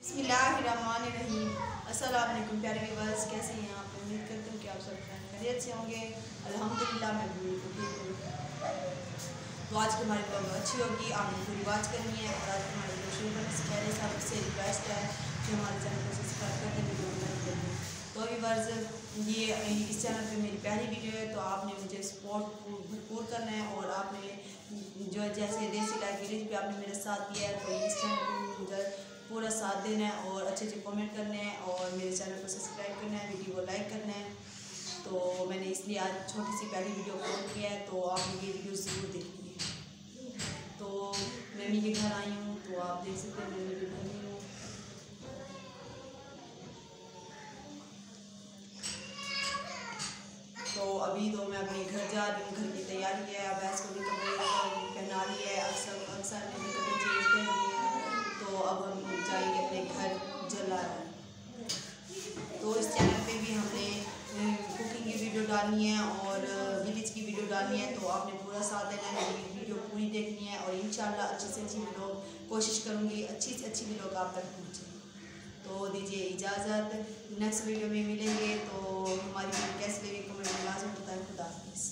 बिस्मिल्लाहिर्रहमानिर्रहीम। अस्सलाम वालेकुम प्यारे व्यूअर्स, कैसे हैं आप? उम्मीद करती हूँ कि आप सब खैरियत से होंगे। अल्हम्दुलिल्लाह मैं भी ठीक हूँ। तो आज की हमारी वीडियो अच्छी होगी, आपने पूरी वॉच करनी है। और आज हमारे वीडियो शुरू करने से पहले सबसे रिक्वेस्ट है कि हमारे चैनल को सब्सक्राइब करके वीडियो को लाइक करिए। तो व्यूअर्स, ये इस चैनल पे मेरी पहली वीडियो है, तो आपने मुझे सपोर्ट भरपूर करना है। और आपने जो जैसे देसी लाइफ विलेज पे आपने मेरा साथ दिया है, तो इस चैनल पर मुझे पूरा साथ देना है और अच्छे अच्छे कमेंट करने हैं और मेरे चैनल को सब्सक्राइब करना है, वीडियो को लाइक करना है। तो मैंने इसलिए आज छोटी सी पहली वीडियो अपलोड किया है, तो आपने ये वीडियो ज़रूर देखनी है। तो मैं मम्मी के घर आई हूँ, तो आप देख सकते हैं मैं मेरे घर में हूँ। तो अभी तो मैं अपने घर जा रही हूँ, घर की तैयारी है। अब ऐसे भी कपड़े पहना लिए है, अक्सर मैंने कपड़े चेंज कर लिए हैं। तो अब हम जाएंगे अपने घर जला। तो इस चैनल पे भी हमने कुकिंग की वीडियो डालनी है और विलेज की वीडियो डालनी है, तो आपने पूरा साथ देना है, मेरी वीडियो पूरी देखनी है। और इंशाल्लाह अच्छी से अच्छी व्लॉग कोशिश करूँगी, अच्छी से अच्छी व्लॉग आप तक पहुँचे। तो दीजिए इजाज़त, नेक्स्ट वीडियो में मिलेंगे। तो हमारी वीडियो कैसी लगी कमेंट में लाजमी बताएं। खुदा हाफिज़।